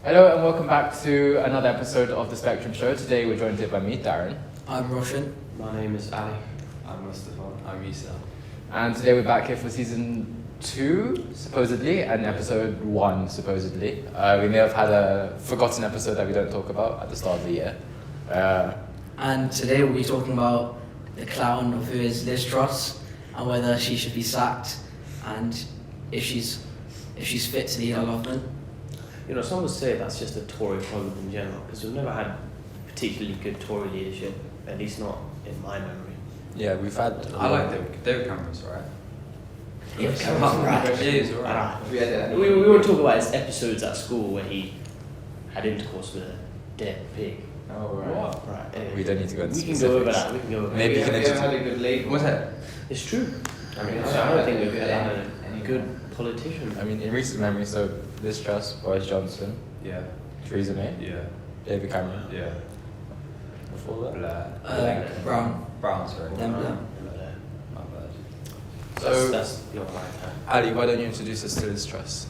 Hello and welcome back to another episode of The Spectrum Show. Today we're joined here by me, Darren. I'm Roshan. My name is Ali. I'm Mustafa. I'm Isa. And today we're back here for season 2, supposedly, and episode 1, supposedly. We may have had a forgotten episode that we don't talk about at the start of the year. And today we'll be talking about the clown of who is Liz Truss and whether she should be sacked and if she's fit to lead our government. You know, some would say that's just a Tory problem in general, because we've never had particularly good Tory leadership, at least not in my memory. Yeah, we've had... I like David Cameron's alright. Yeah, Yeah, he's alright. We won't talk about his episodes at school where he had intercourse with a dead pig. Oh, right. What? Right, anyway. We don't need to go into We can specifics. go over that, we can go over Maybe that. you can We haven't had a good label. What's that? It's true. I mean, Yeah, I don't think we've yeah, had any a good politician. I mean, in recent memory, so Liz Truss, Boris Johnson, Yeah. Theresa May, Yeah. David Cameron. Yeah. Before that? Blair. Brown. Brown, sorry. Them, Right. them. My bad. So, That's your right. Ali, why don't you introduce us to Liz Truss?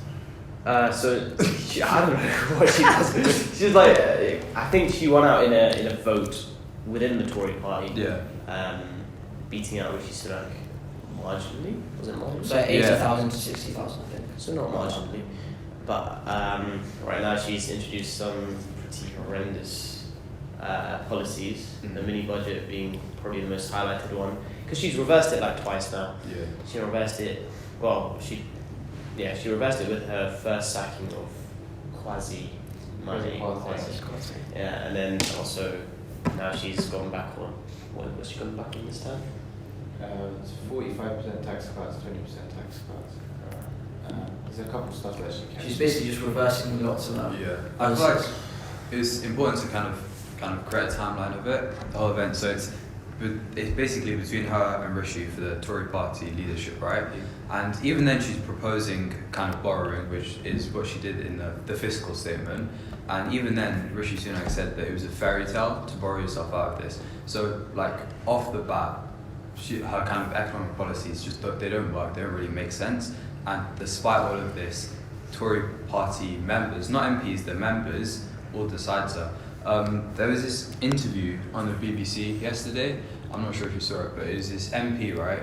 I don't know what she does. She's like, I think she won out in a vote within the Tory party. Yeah. Beating out Rishi Sunak marginally. Was it marginally? So 80,000 to 60,000, I think. So not marginally, but right now she's introduced some pretty horrendous policies. Mhm. The mini budget being probably the most highlighted one, because she's reversed it like twice now. Yeah. She reversed it. Well, she reversed it with her first sacking of Kwasi money. Yeah, and then also now she's gone back on. What was she gone back on this time? It's 45% tax cuts, 20% tax cuts. There's a couple of stuff that she can. She's basically just reversing lots of that. Yeah. I feel like it's important to kind of create a timeline of it, the whole event. So it's basically between her and Rishi for the Tory party leadership, right? And even then she's proposing kind of borrowing, which is what she did in the fiscal statement. And even then, Rishi Sunak said that it was a fairy tale to borrow yourself out of this. So, like, off the bat, her kind of economic policies they don't work, they don't really make sense. And despite all of this, Tory party members, not MPs, the members, all decide so. There was this interview on the BBC yesterday, I'm not sure if you saw it, but it was this MP, right,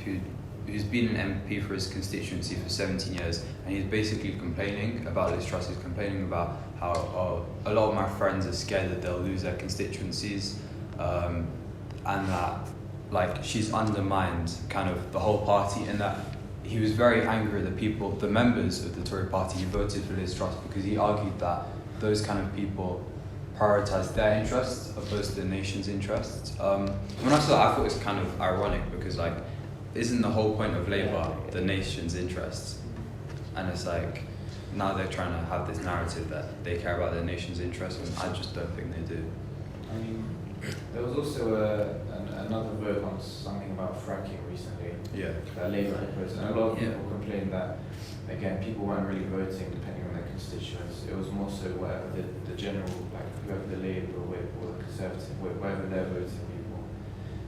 who's been an MP for his constituency for 17 years, and he's basically complaining about Liz Truss. He's complaining about how a lot of my friends are scared that they'll lose their constituencies, and that like she's undermined kind of the whole party, and that he was very angry at the members of the Tory party who voted for Liz Truss, because he argued that those kind of people prioritise their interests opposed to the nation's interests. When I saw that, I thought it was kind of ironic, because like, isn't the whole point of Labour the nation's interests? And it's like, now they're trying to have this narrative that they care about their nation's interests, and I just don't think they do. I mean, there was also another vote on something about fracking recently. Yeah. That Labour proposed, and a lot of Yeah. people complained that, again, people weren't really voting depending on their constituents. It was more so whatever the general, like whoever the Labour whip or the Conservative whip, whatever they're voting, people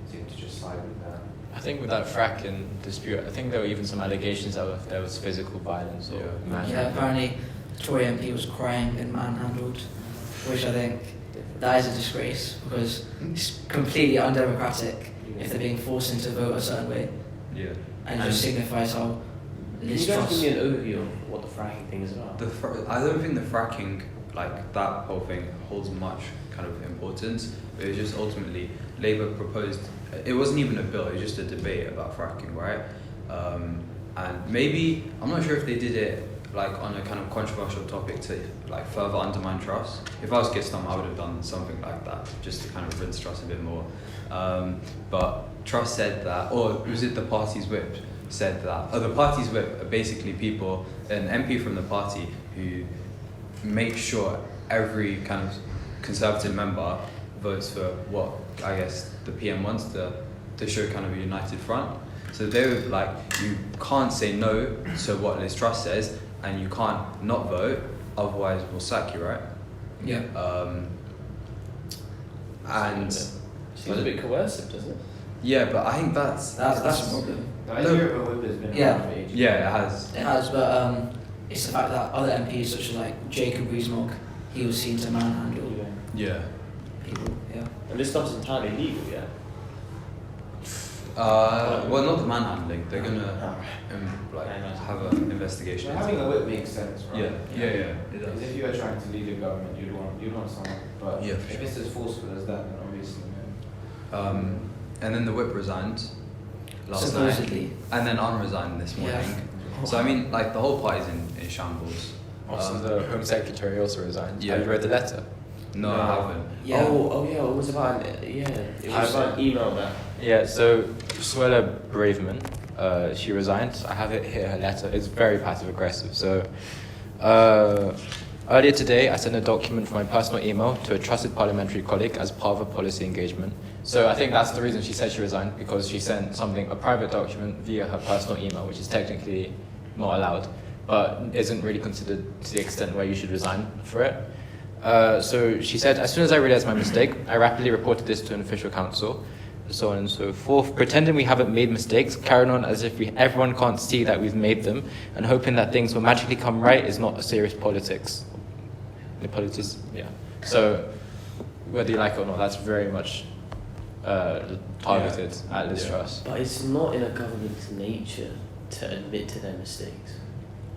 seem to just side with that. I think with that fracking dispute, I think there were even some allegations that there was physical violence or manhandling. Yeah, apparently the Tory MP was crying and manhandled, which I think that is a disgrace, because it's completely undemocratic if they're being forced into vote a certain way, Yeah. and it just signifies how Can Liz you guys Truss. give me an overview of what the fracking thing is about? I don't think the fracking, like that whole thing, holds much kind of importance. But it was just ultimately Labour proposed. It wasn't even a bill. It was just a debate about fracking, right? And maybe I'm not sure if they did it like on a kind of controversial topic to like further undermine Truss. If I was Gistam, I would have done something like that just to kind of rinse Truss a bit more. But Truss said that, or was it the party's whip said that? The party's whip are basically people, an MP from the party who make sure every kind of Conservative member votes for what I guess the PM wants to show kind of a united front. So they were like, you can't say no to what Liz Truss says, and you can't not vote, otherwise we'll sack you, right? Yeah. And Seems a bit coercive, doesn't it? yeah, but I think that's That's a problem. The idea of a whip has been Yeah. around for ages. yeah, it has. It has, but it's the fact that other MPs, such as like Jacob Rees-Mogg, he was seen to manhandle Yeah. people. Yeah. And this stuff's entirely legal, yeah? Well, not the manhandling. They're gonna have an investigation. Well, having a whip makes sense, right? Yeah. It Because does. if you are trying to lead a government, you'd want someone. But Yeah, for if it's as forceful as that, then obviously, And then the whip resigned last night, Supposedly. and then unresigned this morning. Yeah. So I mean, like the whole party's in shambles. Also, the Home Secretary also resigned. Yeah. Have you read the letter? No, I haven't. Yeah. Oh yeah, it was about it was about email that. Yeah, so Suella Braverman, she resigned. I have it here, her letter. It's very passive aggressive. So earlier today, I sent a document from my personal email to a trusted parliamentary colleague as part of a policy engagement. So I think that's the reason she said she resigned, because she sent a private document via her personal email, which is technically not allowed, but isn't really considered to the extent where you should resign for it. So she said, as soon as I realized my mistake, I rapidly reported this to an official council, so on and so forth, pretending we haven't made mistakes, carrying on as if everyone can't see that we've made them, and hoping that things will magically come right is not a serious politics. The politics, yeah. So whether you like it or not, that's very much targeted at Liz Truss. But it's not in a government's nature to admit to their mistakes.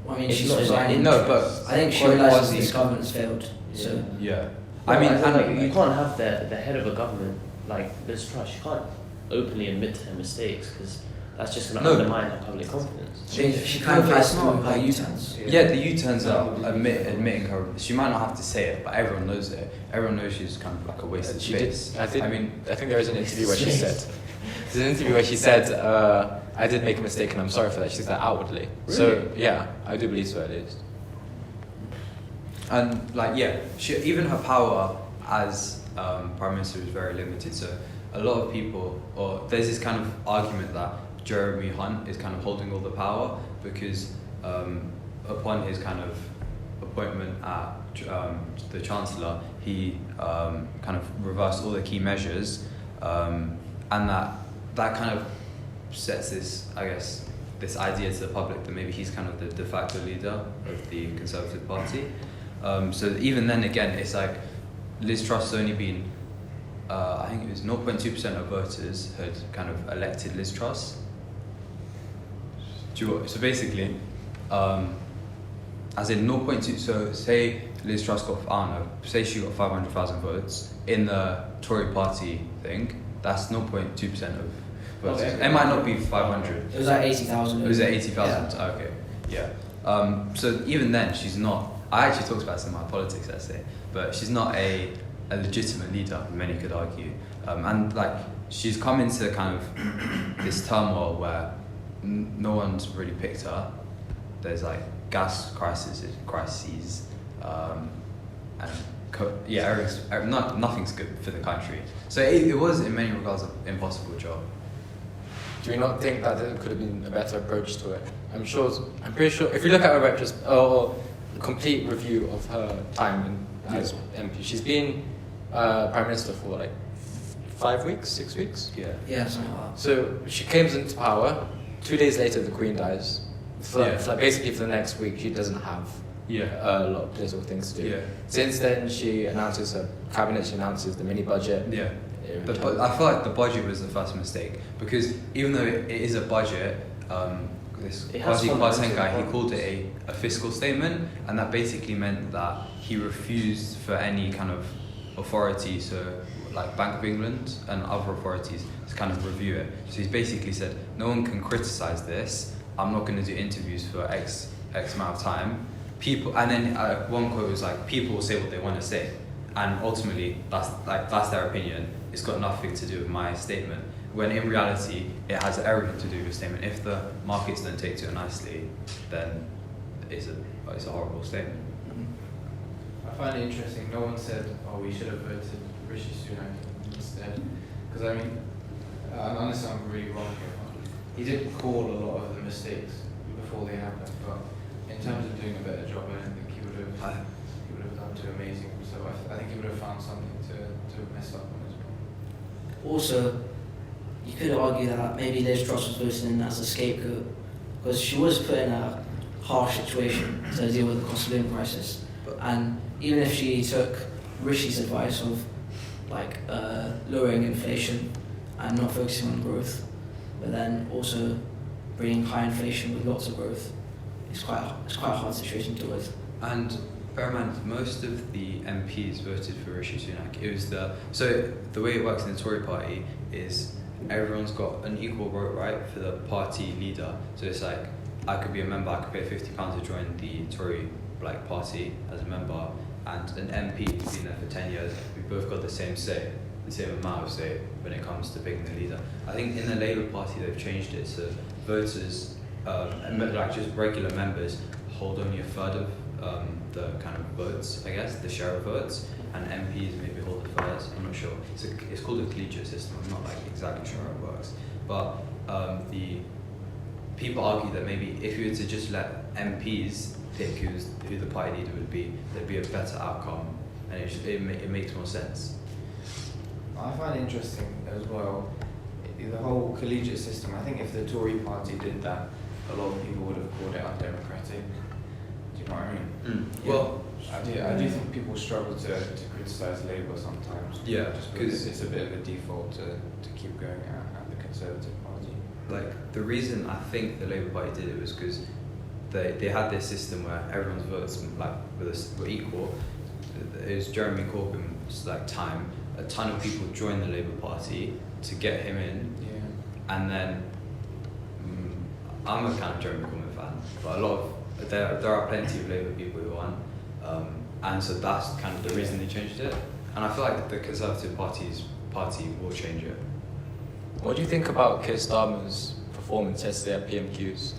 I mean, It's she's not in their resigning. No, but I think she Quasi- realises this government's failed. So Yeah. I mean, and you can't have the head of a government like Liz Truss. You can't openly admit to her mistakes because that's just going to undermine her public confidence. she kind of has through her U-turns. Yeah, the U-turns are admitting her. She might not have to say it, but everyone knows it. Everyone knows she's kind of like a wasted She did. space. I think there was an interview where she said. There's an interview where she said, "I did make a mistake and I'm sorry for that." She said that outwardly. So yeah, I do believe so at least. And even her power as prime minister is very limited. So a lot of people, or there's this kind of argument that Jeremy Hunt is kind of holding all the power because upon his kind of appointment at the Chancellor, he kind of reversed all the key measures, and that kind of sets this, I guess, this idea to the public that maybe he's kind of the de facto leader of the Conservative Party. So even then, again, it's like Liz Truss has only been, I think it was 0.2% of voters had kind of elected Liz Truss. So basically, as in 0.2, so say Liz Truss got, I don't know, say she got 500,000 votes in the Tory party thing, that's 0.2% of votes. Okay. It might not be 500. It was like 80,000. It was at 80,000? Okay, yeah. So even then, she's not, I actually talked about this in my politics essay, but she's not a legitimate leader, many could argue. And like, she's come into kind of this turmoil where no one's really picked her. There's like gas crises, and nothing's good for the country. So it was in many regards an impossible job. Do you not think that there could have been a better approach to it? I'm pretty sure, if you look at a complete review of her time as MP, she's been Prime Minister for like 5 weeks, 6 weeks? Yeah, something like that. So she comes into power, 2 days later the Queen dies. Basically for the next week she doesn't have a lot of political things to do. Yeah. Since then she announces her cabinet, she announces the mini budget. Yeah. I feel like the budget was the first mistake because even though it is a budget, this Kwasi Kwarteng guy, he called it a fiscal statement, and that basically meant that he refused for any kind of authority, so like Bank of England and other authorities, to kind of review it. So he's basically said, no one can criticise this, I'm not going to do interviews for X amount of time. People, and then one quote was like, people will say what they want to say, and ultimately that's their opinion. It's got nothing to do with my statement. When in reality, it has everything to do with your statement. If the markets don't take to it nicely, then it's a horrible statement. I find it interesting. No one said, "Oh, we should have voted Rishi Sunak instead," because I mean, unless I'm really wrong here, he did call a lot of the mistakes before they happened. But in terms of doing a better job, I don't think he would have done too amazing. So I think he would have found something to mess up on as well. Also, you could argue that maybe Liz Truss was voted in as a scapegoat because she was put in a harsh situation to deal with the cost of living crisis. And even if she took Rishi's advice of like lowering inflation and not focusing on growth, but then also bringing high inflation with lots of growth, it's quite a hard situation to deal with. And bear in mind, most of the MPs voted for Rishi Sunak. So the way it works in the Tory party is everyone's got an equal vote, right, for the party leader. So it's like, I could be a member, I could pay £50 to join the Tory party as a member, and an MP who's been there for 10 years, we both got the same say, the same amount of say when it comes to picking the leader. I think in the Labour Party they've changed it so voters, like just regular members, hold only a third of the kind of votes, I guess, the share of votes, and MPs maybe hold a third, I'm not sure. It's called a collegiate system, I'm not like exactly sure how it works. But the people argue that maybe if you were to just let MPs pick who the party leader would be, there'd be a better outcome, and it makes more sense. I find it interesting as well, the whole collegiate system. I think if the Tory party did that, a lot of people would have called it undemocratic. Do you know what I mean? Yeah. Well, I do think people struggle to criticise Labour sometimes. Yeah, just because it's a bit of a default to keep going at the Conservative Party. like the reason I think the Labour Party did it was because they had this system where everyone's votes were equal. It was Jeremy Corbyn's time. A ton of people joined the Labour Party to get him in, and then I'm a kind of Jeremy Corbyn fan, but there are plenty of Labour people who aren't, and so that's kind of the reason they changed it. And I feel like the Conservative party will change it. What do you think about Keir Starmer's performance yesterday at PMQs?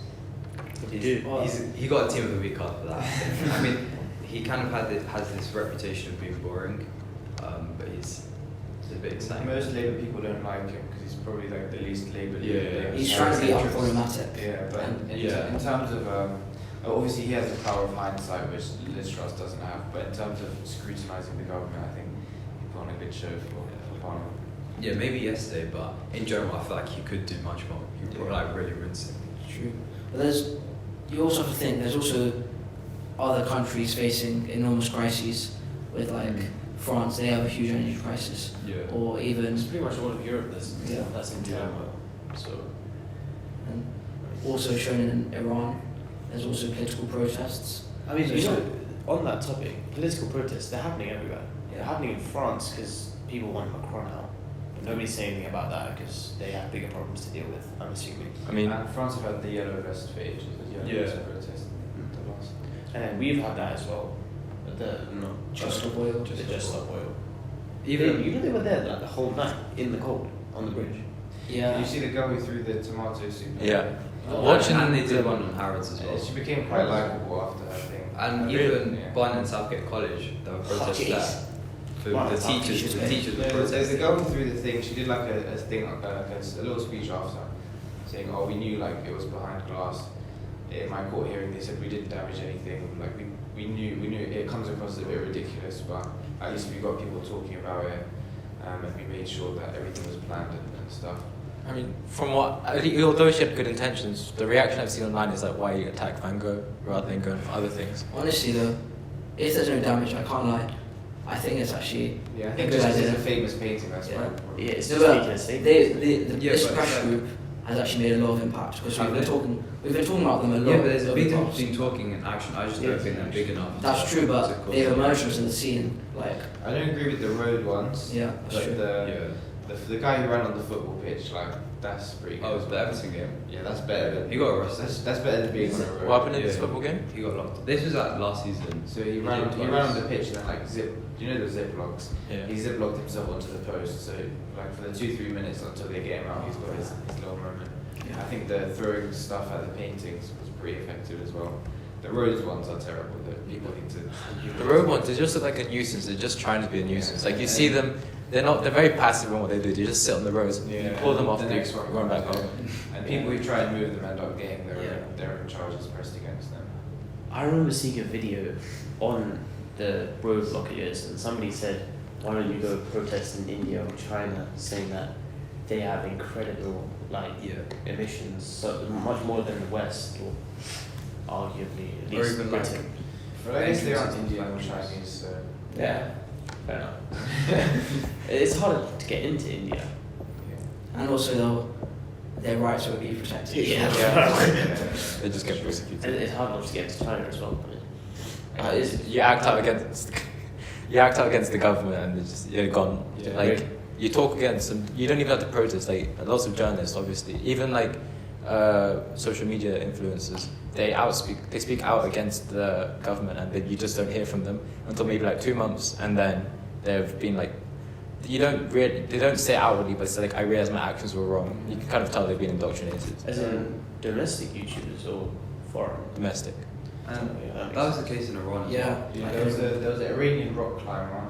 What did he do? He got a Team of the Week card for that. I mean, he kind of has this reputation of being boring, but he's a bit exciting. Most Labour people don't like him because he's probably like the least Labour leader. He's trying to be unproblematic. Yeah, but in terms of obviously he has the power of hindsight, which Liz Truss doesn't have. But in terms of scrutinising the government, I think he put on a good show for Parliament. Yeah, maybe yesterday, but in general, I feel like he could do much more. He would really rinse it. True. But you also have to think, there's also other countries facing enormous crises with France, they have a huge energy crisis. Yeah. Or even It's pretty much all of Europe Yeah. that's in turmoil. So and also shown in Iran, there's also political protests. I mean, So- on that topic, political protests, they're happening everywhere. Yeah. They're happening in France because people want Macron out. But nobody's saying anything about that because they have bigger problems to deal with, I'm assuming. I mean, And France have had the yellow vest for ages. The yellow vest protest. The last. And then we've had that as well. Just Stop Oil. The Just Stop Oil. Even They were there like the whole night in the cold on the bridge. Did Yeah. you see the girl who threw the tomato soup? yeah. and they did one on Harrods as well. She became quite likeable after her thing. And Really? even Yeah. Barn and Southgate College, there were protests jeez. there. For Wow, the that's teachers were There's a protesting. girl who threw the thing. She did like a thing, a little speech after, saying, "Oh, we knew like it was behind glass." In my court hearing, they said we didn't damage anything. Like we knew it comes across as a bit ridiculous, but at least we got people talking about it, and we made sure that everything was planned and stuff. I mean, although she had good intentions, the reaction I've seen online is like, why you attack Van Gogh rather than going for other things? Honestly though, if there's no damage, I can't lie. I think it's actually Yeah, I a think good just idea. it's a famous painting. That's Yeah. why. Yeah, it's No, just but making a statement. this but press it's group has actually made a lot of impact because we've been talking about them a lot. Yeah, but there's a over big the difference past. between talking and action. I just don't think they're big enough. That's true, to but cause they've damage. emerged onto the scene. Like, I don't agree with the road ones. yeah, that's But true. the guy who ran on the football pitch, like that's pretty good. Oh, the Everton game. Yeah, that's better than He got arrested. That's better than being on a road. What happened in this Yeah. football game? He got locked. This was like last season. So he ran on the pitch and then like do you know the zip locks? Yeah. He zip locked himself onto the post. So like for the 2-3 minutes until they get him out, he's got his little moment. Yeah. I think the throwing stuff at the paintings was pretty effective as well. The roads ones are terrible. That people need to. The road ones, they just look like a nuisance. They're just trying to be a nuisance. Like you see them, they're very passive in what they do. They just sit on the roads, you pull them off, the and next one run back comes, home. And people who try and move them end up getting Yeah. their own charges pressed against them. I remember seeing a video on the road blockades, and somebody said, "Why don't you go protest in India or China?" Saying that they have incredible emissions, so much more than the West, or arguably at Or least even like Britain. But I guess they entrance aren't into Indian or countries. Chinese, so. Yeah, fair enough. It's harder to get into India. And also their rights will be protected. Yeah. They just get And persecuted. it's hard enough to get to China as well. I mean, You act out against the government and you're gone. Yeah. Like you talk against them, you don't even have to protest. Like lots of journalists, obviously, even like social media influencers, they speak out against the government, and then you just don't hear from them until maybe like 2 months, and then they've been like, they don't say it outwardly, but it's like, I realize my actions were wrong. You can kind of tell they've been indoctrinated. as in domestic YouTubers or foreign? Domestic. And Yeah, that was the case in Iran. as well. Yeah. There was an Iranian rock climber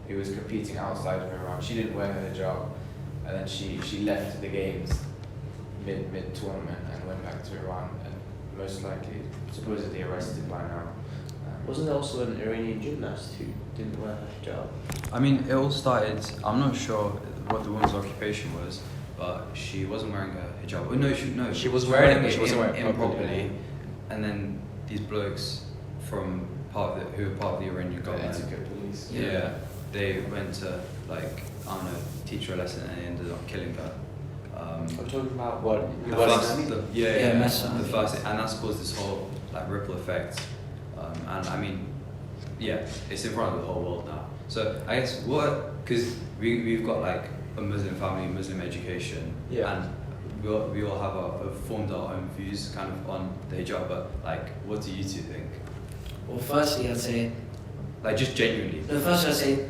who was competing outside of Iran. She didn't wear her hijab, and then she left the games mid tournament and went back to Iran, and most likely supposedly arrested by now. Wasn't there also an Iranian gymnast who didn't wear her hijab? I mean, it all started. I'm not sure what the woman's occupation was, but she wasn't wearing a hijab. Oh, no, She was wearing it, she wasn't wearing it improperly. And then these blokes from who were part of the Iranian The government. etiquette police. Yeah, they went to like I don't know, teach her a lesson and ended up killing her. I'm talking about What? The What first, is- Yeah, Mahsa the Amini. first, and that's caused this whole like ripple effect. And I mean, yeah, it's in front of the whole world now. So I guess because we've got like a Muslim family, Muslim education, Yeah. and we all have formed our own views kind of on the hijab. But like, what do you two think? Well, firstly, I'd say Like, just genuinely. I'd say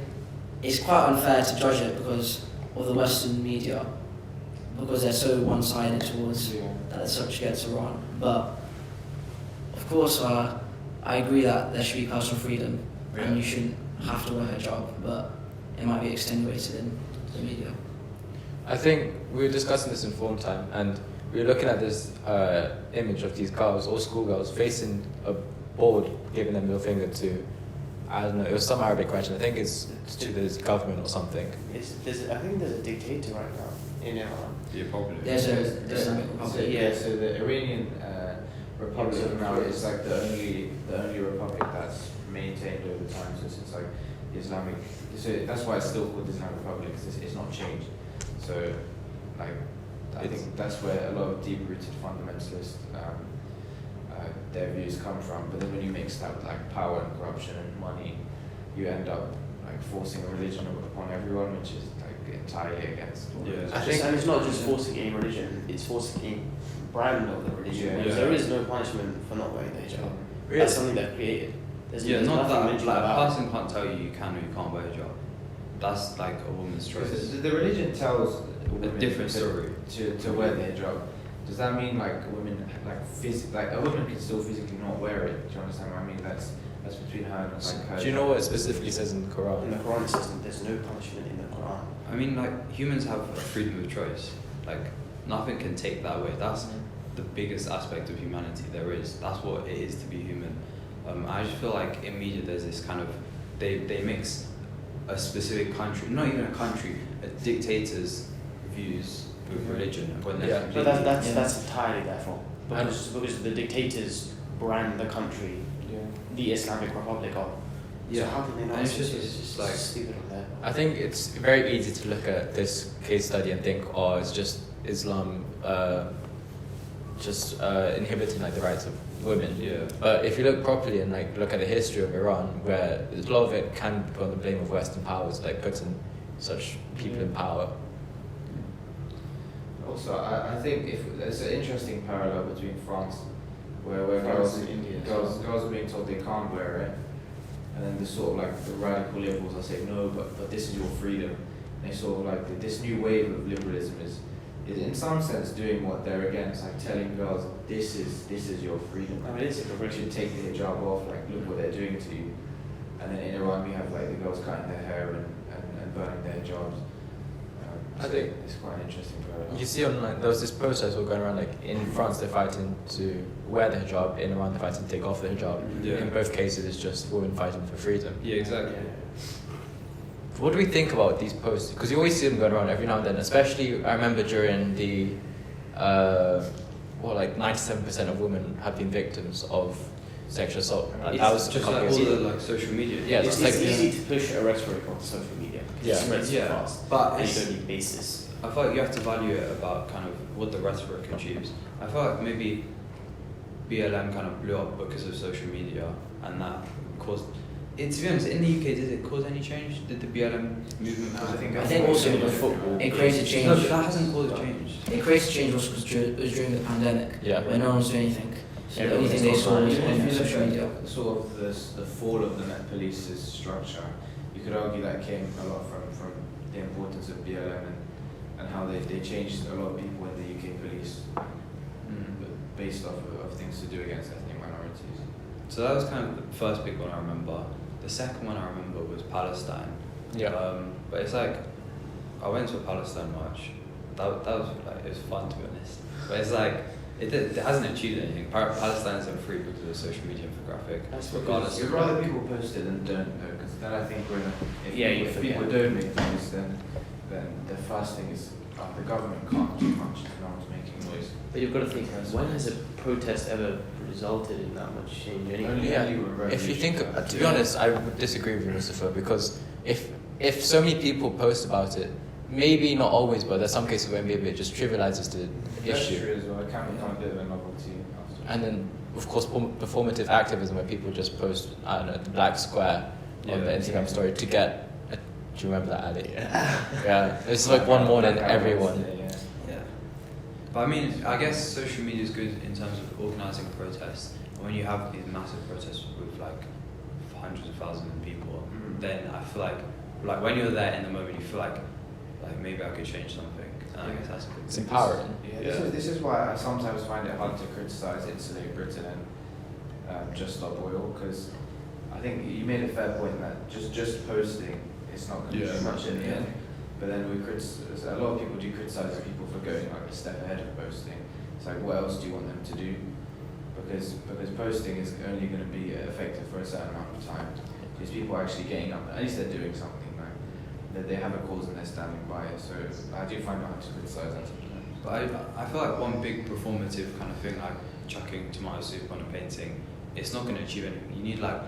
it's quite unfair to judge it because of the Western media, because they're so one-sided towards that it's such against Iran. But of course, I agree that there should be personal freedom, and you shouldn't have to wear a hijab, but it might be extenuated in the media. I think we were discussing this in form time, and we were looking at this image of these girls, all schoolgirls, facing a board, giving them middle finger to, I don't know, it was some Arabic question. I think it's to this government or something. I think there's a dictator right now in Iran. Yeah, probably. There's a Islamic Republic. So the Iranian Republic now is like the only republic that's maintained over time. So since like Islamic, so that's why it's still called the Islamic Republic. 'Cause it's not changed. So like I think that's where a lot of deep-rooted fundamentalists their views come from. But then when you mix that with like power and corruption and money, you end up like forcing a religion upon everyone, which is like entirely against all Yeah. religion. I think- And it's not just forcing a religion; it's forcing a brand of the religion. Yeah. Because Yeah. there is no punishment for not wearing the hijab. Really? That's something they've created. There's Not nothing that mentioned like a about. person can't tell you can or you can't wear a hijab. That's like a woman's choice. The religion tells A women different story. to wear their hijab. Does that mean like women like a woman can still physically not wear it? Do you understand what I mean? That's between her and like her. Do you know what it specifically says in the In Quran? the Quran, it says that there's no punishment in the Quran. I mean, like humans have a freedom of choice. Like nothing can take that away. That's the biggest aspect of humanity there is. That's what it is to be human. I just feel like in media there's this kind of they mix a specific country, not even a country, a dictator's views with religion when they're Yeah. But completely. that's entirely their fault. Because the dictators brand the country the Islamic Republic of. Yeah. So how can they not? And it's just like- stupid on their part. I think it's very easy to look at this case study and think, oh, it's just Islam inhibiting like the rights of women. Yeah. But if you look properly and like look at the history of Iran, where a lot of it can be on the blame of Western powers, like putting such people in power. Also, I think if there's an interesting parallel between France, where France girls and India as girls are being told they can't wear it, and then the sort of like the radical liberals are saying no, but this is your freedom. And they sort of like this new wave of liberalism is in some sense doing what they're against, like telling girls this is your freedom. I mean, it's a You progression. should take the hijab off, like look what they're doing to you. And then in Iran we have like the girls cutting their hair and burning their hijabs. I So think- it's quite an interesting parallel. You see online, there was this protest all going around, like in France they're fighting to wear the hijab, in Iran they're fighting to take off the hijab. Yeah. In both cases it's just women fighting for freedom. Yeah, exactly. What do we think about these posts? Because you always see them going around every now and then, especially I remember during like 97% of women have been victims of sexual assault. It's That was a Just couple like all years the ago. like social media. Yeah, It's like- easy to push a rhetoric onto social media. Yeah. It spreads so Yeah. fast. But And you it's- don't need basis. I feel like you have to value it about kind of what the rhetoric achieves. I feel like maybe BLM kind of blew up because of social media, and that caused. To be honest, in the UK, did it cause any change? Did the BLM movement cause any I think also the with football. it created change. No, but that hasn't caused change. It created change also because it was during the pandemic, Yeah. where no one was doing anything. So the Everyone only thing was they saw online. was Even on if you look social at media. sort of the fall of the Met Police's structure, you could argue that came a lot from the importance of BLM and how they changed a lot of people in the UK police based off of things to do against ethnic minorities. So that was kind of the first big one I remember. The second one I remember was Palestine. Yeah. But it's like, I went to a Palestine march. That was like, it was fun to be honest. But it's like, it hasn't achieved anything. Palestine's are free because of the social media infographic. That's regardless You'd of rather people post it than don't though, because then I think if forget. people don't make noise, then the first thing is the government can't do much if no one's making noise. But you've got to think, when has a protest ever resulted in that much change anyway? Only Yeah. with If you think, revolution. to be honest, I would disagree with you, Mustafa, because if so many people post about it, maybe not always, but there's some cases where maybe it just trivializes the That's issue. true as well. It can become a bit of a novelty after. And then, of course, performative activism, where people just post, I don't know, the black square on the Yeah. Instagram story to get. Do you remember that, Ali? Yeah. It's like one morning, everyone. Yeah. But I mean, I guess social media is good in terms of organising protests. And when you have these massive protests with like hundreds of thousands of people, then I feel like when you're there in the moment, you feel like maybe I could change something. And I guess that's a good It's thing. empowering. Yeah, this is why I sometimes find it hard to criticise Insulate Britain and Just Stop Oil, because I think you made a fair point that just posting it's not going to Yeah. do much in the Yeah. end. But then a lot of people do criticise people for going like a step ahead of posting. It's like, what else do you want them to do? Because posting is only going to be effective for a certain amount of time. These people are actually getting up, at least they're doing something, right? That they have a cause and they're standing by it. So I do find it hard to criticise that sometimes. But I feel like one big performative kind of thing, like chucking tomato soup on a painting, it's not going to achieve anything. You need like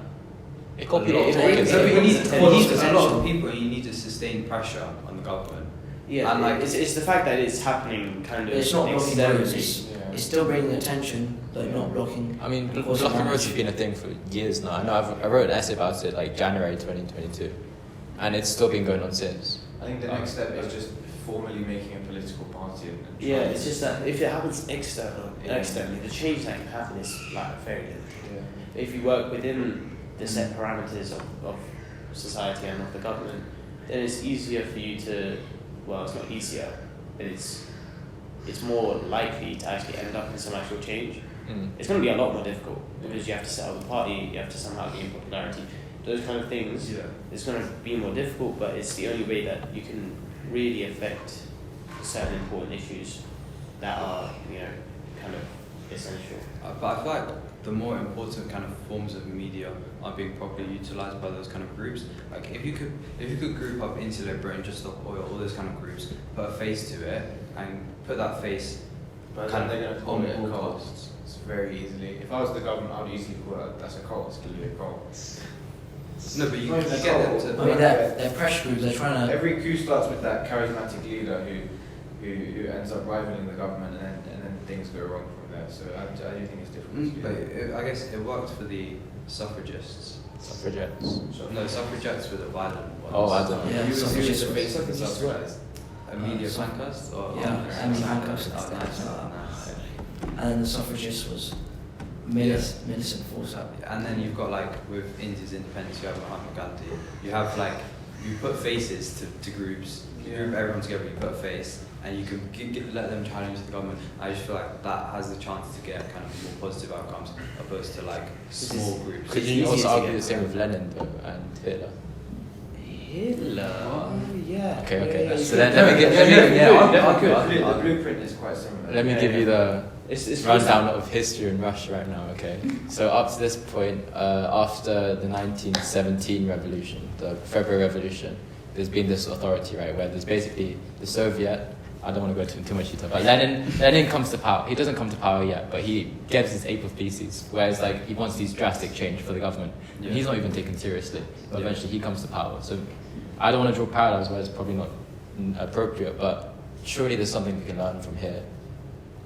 It a could be. lot of- it- so you need it- a lot potential. of people, and you need to sustain pressure on the government. Yeah, And like it's the fact that it's happening kind of It's not blocking roads, externally. it's still bringing attention, but not blocking. I mean, Because blocking of roads has damage. been a thing for years now. I know I wrote an essay about it like January 2022, and it's still been going on since. I think the next step is just formally making a political party. And Yeah, trying it's to- just that if it happens externally, Yeah. the change that can happen is like very limited. Yeah. If you work within the set parameters of society and of the government, then it's easier for you to, well, it's not easier, but it's more likely to actually end up in some actual change. It's going to be a lot more difficult because you have to set up a party, you have to somehow gain popularity, those kind of things. Yeah. It's going to be more difficult, but it's the only way that you can really affect certain important issues that are, kind of essential. But I feel like the more important kind of forms of media are being properly utilised by those kind of groups. Like if you could group up Insular Britain, Just Stop Oil, all those kind of groups, put a face to it, and put that face But kind they're of going to call on it a all cult. costs. It's very easily. If I was the government, I would easily call it that's a cult. It's clearly a cult. No, but you Not even get a them cult. to. I mean, they're pressure groups, they're trying to. Every coup starts with that charismatic leader who ends up rivaling the government, and then things go wrong from there. So I do think it's different. But I guess it worked for the suffragists. Suffragettes. No, suffragettes were the violent ones. Oh, I don't know. Yeah, suffragists were suffragettes. Media flankers? Or Yeah, and handcuffs. Oh, nice. And then the suffragists was Millicent Forsyth. And then you've got like with India's independence, you have Mahatma Gandhi. You have like you put faces to groups. You group everyone together. You put a face, and you can let them challenge the government. I just feel like that has the chance to get kind of more positive outcomes, opposed to like small groups. Could It's you easier also to argue get the same around. with Lenin though, and Hitler? Hitler? Yeah. Okay. Yeah, So then let me give The blueprint is quite similar. let me Yeah, give you yeah. the It's rundown of history in Russia right now, okay? So up to this point, after the 1917 revolution, the February Revolution, there's been this authority, right, where there's basically the Soviet I don't want to go into too much detail, but Lenin comes to power. He doesn't come to power yet, but he gives his ape of theses, whereas like he wants these drastic change for the government. Yeah. And he's not even taken seriously, but Yeah. eventually he comes to power. So I don't want to draw parallels where it's probably not appropriate, but surely there's something we can learn from here.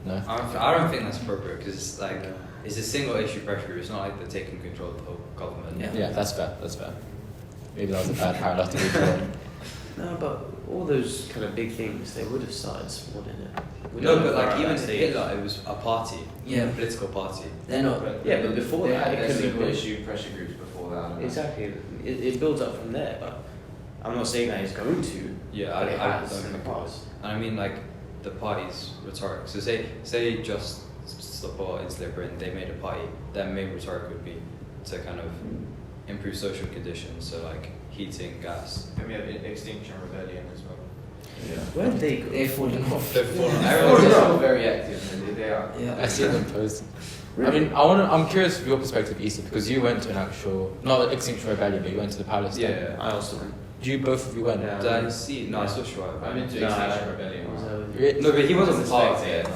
No? I don't think that's appropriate because it's like it's a single issue pressure group. It's not like they're taking control of the whole government. Yeah, that's fair. That's fair. Maybe that was a bad parallel to be drawn. No, but all those kind of big things, they would have started small, didn't it? We No, don't but know like where even that stage. Hitler, it was a party, Yeah. a political party. They're not. Yeah, but before they that, had it their could have single been- issue pressure groups before that. Exactly. It builds up from there, but I'm not saying that he's going to. Yeah, but it I has don't in the think it past. And I mean like the party's rhetoric. So say just support Insular Britain, they made a party. Their main rhetoric would be to kind of improve social conditions, so like heating, gas. Then we have Extinction Rebellion as well. Yeah. Where did they go? They've fallen off. Everyone's Everyone's just- still very active. They are. Yeah. I see them post. I mean, I'm curious of your perspective, Issa, because you went to an actual, not Extinction Rebellion, but you went to the Palestine. Yeah. I also went. Both of you went? Yeah. Did I see? No, I saw Shuaib. I'm into No, Extinction Rebellion. Re- No, but he wasn't As a part of spectator.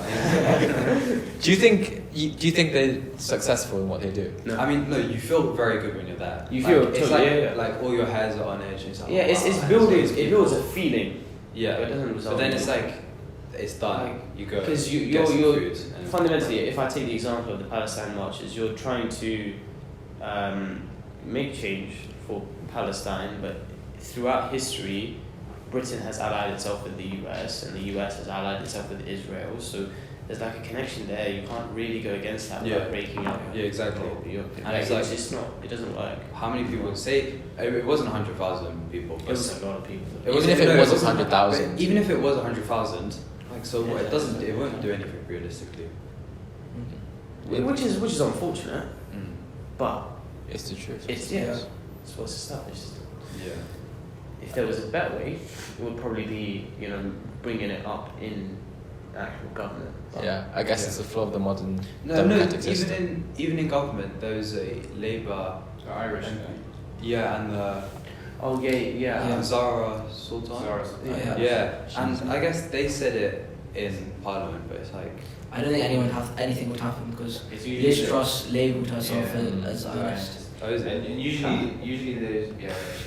it. Do you think they're successful in what they do? No. I mean, no, you feel very good when you're there. You Like, feel it's totally- like, yeah. like all your hairs are on edge. It's like, Yeah, it's wow, building. that's It builds a feeling. Yeah, But it doesn't but result then in- it's like it's done. You go Because get you're some food and fundamentally, if I take the example of the Palestine marches, you're trying to make change for Palestine, but throughout history, Britain has allied itself with the US, and the US has allied itself with Israel. So there's like a connection there. You can't really go against that without Yeah. breaking up. Yeah, exactly. And it's it's like- just not. It doesn't work. how many people say it wasn't 100,000 people, It but was a lot of people. Even if it no, was wasn't- 100,000. but even if it was 100,000, like so, Yeah. it won't do anything realistically. Which is unfortunate, but It's the truth. it's it's what's established. Yeah. If there was a better way, it would probably be, bringing it up in actual government. But Yeah, I guess it's the flaw of the modern No, democratic system. even in government, there was a Labour. The Irish guy. Yeah, and the Oh yeah. Zara Sultan. Zara. Yeah. Yeah, and I guess they said it in Parliament, but it's like. I don't think anything would happen because It's Liz usually Truss labelled herself Yeah. as Zionist. Oh, is it? and usually there's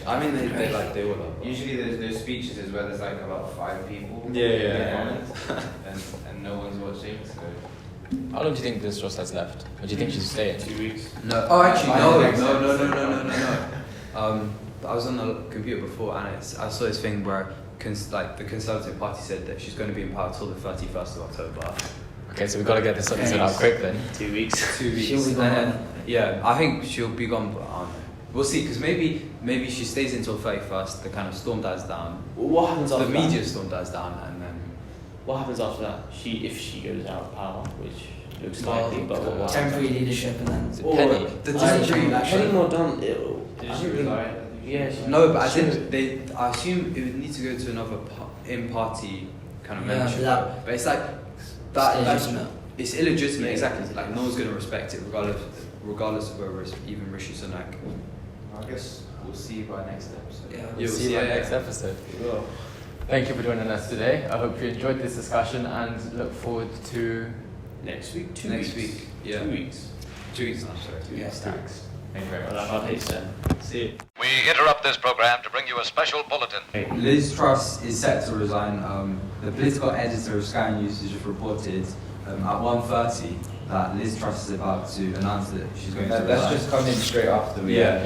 I mean, they all are. Usually there's speeches as well. There's like about 5 people. Yeah, yeah, in the yeah. comments, and no one's watching. So How long do you think Liz Truss has left? Or do you think she's staying? 2 weeks. No. Oh, actually, Mine no. next No. I was on the computer before, and I saw this thing where the Conservative Party said that she's going to be in power till the 31st of October. Okay, so we've got to get this episode out quick then. 2 weeks. 2 weeks. She'll be gone. And then, yeah, I think she'll be gone, but I don't know. We'll see, because maybe she stays until 31st, the kind of storm dies down. What happens The after media that? storm dies down, and then. What happens after that? If she goes out of power, which looks Well, likely, but what Temporary leadership and then. Is it Penny? The I temporary agree. Penny more done. Did she resign? Yeah. No, but I assume it would need to go to another in-party kind of Yeah, membership. that- But it's like It's that's illegitimate. it's illegitimate, Yeah. exactly. Like no one's gonna respect it, regardless of whether it's even Rishi Sunak. I guess we'll see by next episode. Yeah. We'll You'll see you see, in the yeah. next episode. We will. Thank you for joining us today. I hope you enjoyed this discussion and look forward to Next week. 2 Next weeks. week, yeah. 2 weeks. 2 weeks now, sorry. Yeah. 2 weeks. Thank you very Well, much. I'll pace then. See you. We interrupt this program to bring you a special bulletin. Liz Truss is set to resign. The political editor of Sky News has just reported at 1:30 that Liz Truss is about to announce that she's going to resign. That's just coming straight after we. Yeah.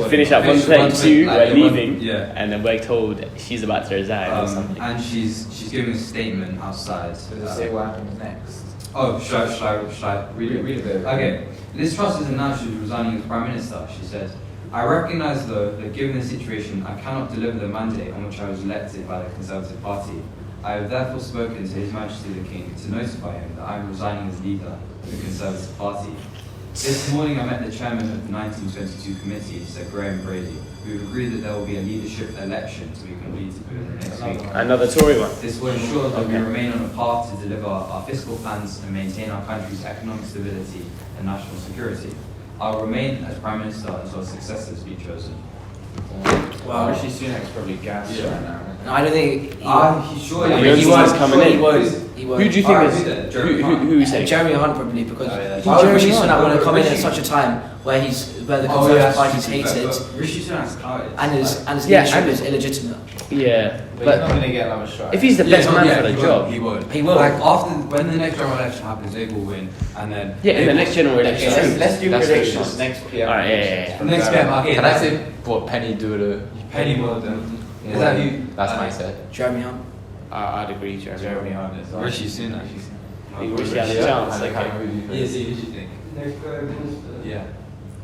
Finish at Finish 1:32, like we're the one- leaving, yeah. and then we're told she's about to resign or something. And she's giving a statement outside. Does it say what happens next? Oh, should I Read a bit. Okay. Liz Truss has announced she's resigning as Prime Minister. She said, I recognise though that given the situation I cannot deliver the mandate on which I was elected by the Conservative Party. I have therefore spoken to His Majesty the King to notify him that I am resigning as leader of the Conservative Party. This morning I met the chairman of the 1922 committee, Sir Graham Brady, who agreed that there will be a leadership election to be completed within the next week. Another Tory one. This will ensure that we remain on a path to deliver our fiscal plans and maintain our country's economic stability and national security. I will remain as Prime Minister until successors be chosen. Wow. Rishi Sunak's probably gassed right now. No, I don't think. He's sure. Yeah, he won't come in. He won't. He won't. Who do you think Alright, is? who then? Jeremy Hunt. Who is it? Jeremy Hunt probably because yeah. why would Jeremy Rishi Hunt? Sunak want to come in at Rishi- such a time where the Oh, Conservative yeah, Party's that's true, hated but Rishi Sunak's clouded. and his Yeah, leadership and- is illegitimate? Yeah, But, he's but not going to get another shot. if he's the best man for the job, He won't. He will. Like after when the next general election happens, they will win, and then yeah, in the next general election. Let's do That's predictions. very Next PM. Alright, yeah. elections. From next there. game. Okay, Can I say what Penny do to? Penny Morton? Is that who? That's my set. Jeremy Hunt. I'd agree, Jeremy Hunt is on. Rishi Sunak. think Rishi has a chance. I like Okay. how you Yes, who do you think? Next Prime Minister. Yeah.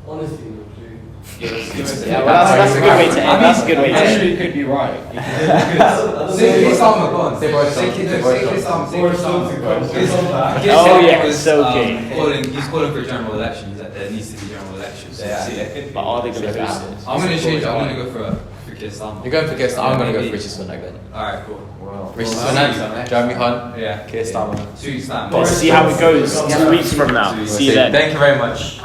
Honestly, no clue. Yeah, well, that's a good way to end. That's a good way to end. Actually, you could be right. Say Keir Starmer, go on. Say Boris Say Johnson. Keir Starmer. Say Boris Keir Starmer. Johnson comes. Keir Starmer Oh, yeah, was, it's okay. He's calling for a general election. He's like, there needs to be general elections. But are they going to boost it? I'm going to change it. I'm going to go for Keir Starmer. You're going for Keir Starmer. I'm going to go Maybe. for Rishi Sunak then. Alright, cool. Well, Rishi well, Sunak, Jeremy Hunt, Yeah. Keir Starmer. Sweet Starmer. Let's see how it goes 2 weeks from now. We'll See you then. Thank you very much.